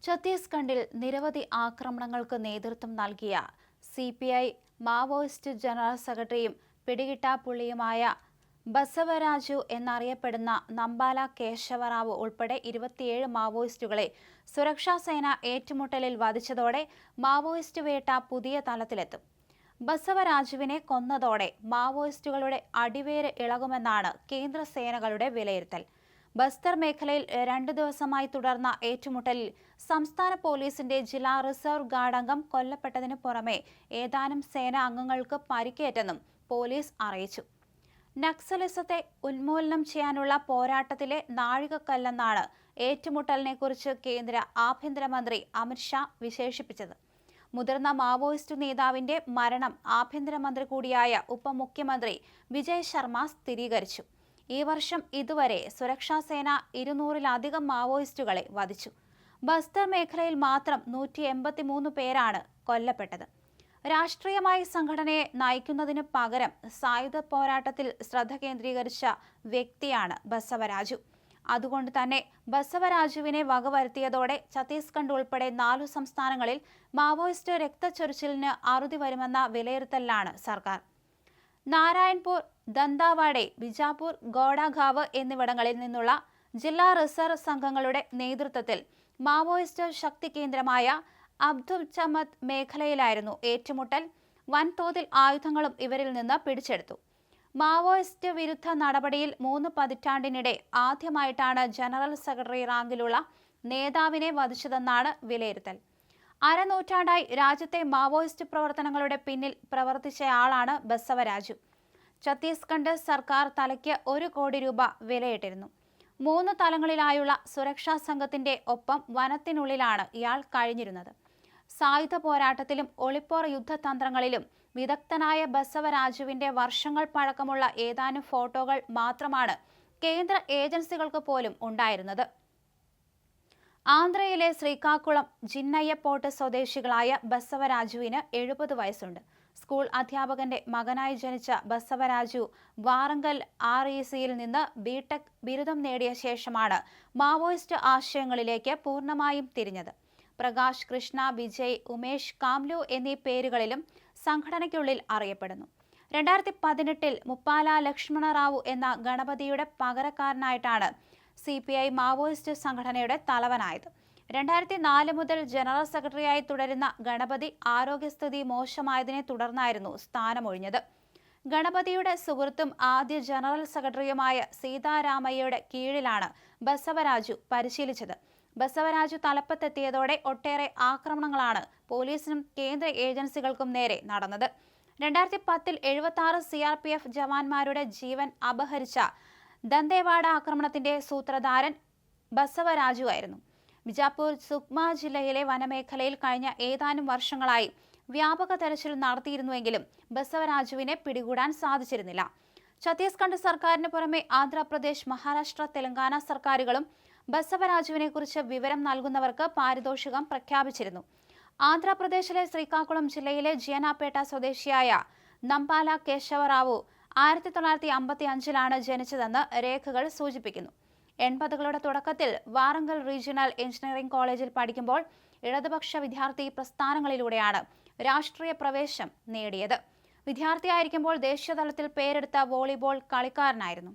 ഛത്തീസ്ഗഡിൽ നിരവധി ആക്രമണങ്ങൾക്ക് നേതൃത്വം നൽകിയ CPI മാവോയിസ്റ്റ് ജനറൽ സെക്രട്ടറിയും പിടികിട്ടാപ്പുള്ളിയുമായ ബസവരാജു എന്നറിയപ്പെടുന്ന നമ്പാല കേശവറാവു ഉൾപ്പെടെ 27 മാവോയിസ്റ്റുകളെ സുരക്ഷാസേന ഏറ്റുമുട്ടലിൽ വധിച്ചതോടെ മാവോയിസ്റ്റ് വേട്ട പുതിയ തലത്തിലെത്തും. ബസവരാജുവിനെ കൊന്നതോടെ മാവോയിസ്റ്റുകളുടെ അടിവേര് ഇളകുമെന്നാണ് കേന്ദ്ര സേനകളുടെ വിലയിരുത്തൽ. ബസ്തർ മേഖലയിൽ 2 ദിവസമായി തുടർന്ന ഏറ്റുമുട്ടലിൽ സംസ്ഥാന പോലീസിന്റെ ജില്ലാ റിസർവ് ഗാർഡ് അംഗം കൊല്ലപ്പെട്ടതിനു പുറമെ ഏതാനും സേനാ അംഗങ്ങൾക്ക് പരിക്കേറ്റെന്നും പോലീസ് അറിയിച്ചു. നക്സലിസത്തെ ഉന്മൂലനം ചെയ്യാനുള്ള പോരാട്ടത്തിലെ നാഴികക്കല്ലെന്നാണ് ഏറ്റുമുട്ടലിനെക്കുറിച്ച് കേന്ദ്ര ആഭ്യന്തരമന്ത്രി അമിത് ഷാ വിശേഷിപ്പിച്ചത്. മുതിർന്ന മാവോയിസ്റ്റ് നേതാവിന്റെ മരണം ആഭ്യന്തരമന്ത്രി കൂടിയായ ഉപമുഖ്യമന്ത്രി വിജയ് ശർമ്മ സ്ഥിരീകരിച്ചു. ഈ വർഷം ഇതുവരെ സുരക്ഷാസേന 200-ലധികം മാവോയിസ്റ്റുകളെ വധിച്ചു. ബസ്തർ മേഖലയിൽ മാത്രം 183 പേരാണ് കൊല്ലപ്പെട്ടത്. രാഷ്ട്രീയമായി സംഘടനയെ നയിക്കുന്നതിന് പകരം സായുധ പോരാട്ടത്തിൽ ശ്രദ്ധ കേന്ദ്രീകരിച്ച വ്യക്തിയാണ് ബസവരാജു. അതുകൊണ്ട് തന്നെ ബസവരാജുവിനെ വകവരുത്തിയതോടെ ഛത്തീസ്ഗഡ് ഉൾപ്പെടെ 4 സംസ്ഥാനങ്ങളിൽ മാവോയിസ്റ്റ് രക്തച്ചൊരിച്ചിലിന് അറുതി വരുമെന്ന വിലയിരുത്തലിലാണ് സർക്കാർ. നാരായൺപൂർ, ദന്താവാഡെ, ബിജാപൂർ, ഗോഡാഗാവ് എന്നിവിടങ്ങളിൽ നിന്നുള്ള ജില്ലാ റിസർവ് സംഘങ്ങളുടെ നേതൃത്വത്തിൽ മാവോയിസ്റ്റ് ശക്തി കേന്ദ്രമായ അബ്ദുൽ ചമദ് മേഖലയിലായിരുന്നു ഏറ്റുമുട്ടൽ. വൻതോതിൽ ആയുധങ്ങളും ഇവരിൽ നിന്ന് പിടിച്ചെടുത്തു. മാവോയിസ്റ്റ് വിരുദ്ധ നടപടിയിൽ 3 പതിറ്റാണ്ടിനിടെ ആദ്യമായിട്ടാണ് ജനറൽ സെക്രട്ടറി റാങ്കിലുള്ള നേതാവിനെ വധിച്ചതെന്നാണ് വിലയിരുത്തൽ. അരനൂറ്റാണ്ടായി രാജ്യത്തെ മാവോയിസ്റ്റ് പ്രവർത്തനങ്ങളുടെ പിന്നിൽ പ്രവർത്തിച്ചയാളാണ് ബസവരാജു. ഛത്തീസ്ഗഡ് സർക്കാർ തലയ്ക്ക് 1 കോടി രൂപ വിലയിട്ടിരുന്നു. 3 തലങ്ങളിലായുള്ള സുരക്ഷാ സംഘത്തിന്റെ ഒപ്പം വനത്തിനുള്ളിലാണ് ഇയാൾ കഴിഞ്ഞിരുന്നത്. സായുധ പോരാട്ടത്തിലും ഒളിപ്പോർ യുദ്ധതന്ത്രങ്ങളിലും വിദഗ്ധനായ ബസവരാജുവിന്റെ വർഷങ്ങൾ പഴക്കമുള്ള ഏതാനും ഫോട്ടോകൾ മാത്രമാണ് കേന്ദ്ര ഏജൻസികൾക്ക് പോലും ഉണ്ടായിരുന്നത്. ആന്ധ്രയിലെ ശ്രീകാക്കുളം ജിന്നയ്യപ്പോട്ട് സ്വദേശികളായ ബസവരാജുവിന് 70 വയസ്സുണ്ട്. സ്കൂൾ അധ്യാപകന്റെ മകനായി ജനിച്ച ബസവരാജു വാറങ്കൽ RECയിൽ നിന്ന് ബിടെക് ബിരുദം നേടിയ ശേഷമാണ് മാവോയിസ്റ്റ് ആശയങ്ങളിലേക്ക് പൂർണ്ണമായും തിരിഞ്ഞത്. പ്രകാശ്, കൃഷ്ണ, വിജയ്, ഉമേഷ്, കാംലു എന്നീ പേരുകളിലും സംഘടനയ്ക്കുള്ളിൽ അറിയപ്പെടുന്നു. 2018-ൽ മുപ്പാല ലക്ഷ്മണറാവു എന്ന ഗണപതിയുടെ പകരക്കാരനായിട്ടാണ് CPI മാവോയിസ്റ്റ് സംഘടനയുടെ തലവനായത്. 2004 മുതൽ ജനറൽ സെക്രട്ടറിയായി തുടരുന്ന ഗണപതി ആരോഗ്യസ്ഥിതി മോശമായതിനെ തുടർന്നായിരുന്നു സ്ഥാനമൊഴിഞ്ഞത്. ഗണപതിയുടെ സുഹൃത്തും ആദ്യ ജനറൽ സെക്രട്ടറിയുമായ സീതാരാമയ്യയുടെ കീഴിലാണ് ബസവരാജു പരിശീലിച്ചത്. ബസവരാജു തലപ്പത്തെത്തിയതോടെ ഒട്ടേറെ ആക്രമണങ്ങളാണ് പോലീസിനും കേന്ദ്ര ഏജൻസികൾക്കും നേരെ നടന്നത്. 2010-ൽ 76 CRPF ജവാന്മാരുടെ ജീവൻ അപഹരിച്ച ദന്തേവാഡ ആക്രമണത്തിന്റെ സൂത്രധാരൻ ബസവരാജു ആയിരുന്നു. ബിജാപൂർ സുക്മ ജില്ലയിലെ വനമേഖലയിൽ കഴിഞ്ഞ ഏതാനും വർഷങ്ങളായി വ്യാപക തെരച്ചിൽ നടത്തിയിരുന്നുവെങ്കിലും ബസവരാജുവിനെ പിടികൂടാൻ സാധിച്ചിരുന്നില്ല. ഛത്തീസ്ഗഡ് സർക്കാരിന് പുറമെ ആന്ധ്രാപ്രദേശ്, മഹാരാഷ്ട്ര, തെലങ്കാന സർക്കാരുകളും ബസവരാജുവിനെക്കുറിച്ച് വിവരം നൽകുന്നവർക്ക് പാരിതോഷികം പ്രഖ്യാപിച്ചിരുന്നു. ആന്ധ്രാപ്രദേശിലെ ശ്രീകാക്കുളം ജില്ലയിലെ ജിയനാപേട്ട സ്വദേശിയായ നമ്പാല കേശവറാവു 1955-ലാണ് ജനിച്ചതെന്ന് രേഖകൾ സൂചിപ്പിക്കുന്നു. 80കളുടെ തുടക്കത്തിൽ വാറങ്കൽ റീജിയണൽ എഞ്ചിനീയറിംഗ് കോളേജിൽ പഠിക്കുമ്പോൾ ഇടതുപക്ഷ വിദ്യാർത്ഥി പ്രസ്ഥാനങ്ങളിലൂടെയാണ് രാഷ്ട്രീയ പ്രവേശം നേടിയത്. വിദ്യാർത്ഥിയായിരിക്കുമ്പോൾ ദേശീയതലത്തിൽ പേരെടുത്ത വോളിബോൾ കളിക്കാരനായിരുന്നു.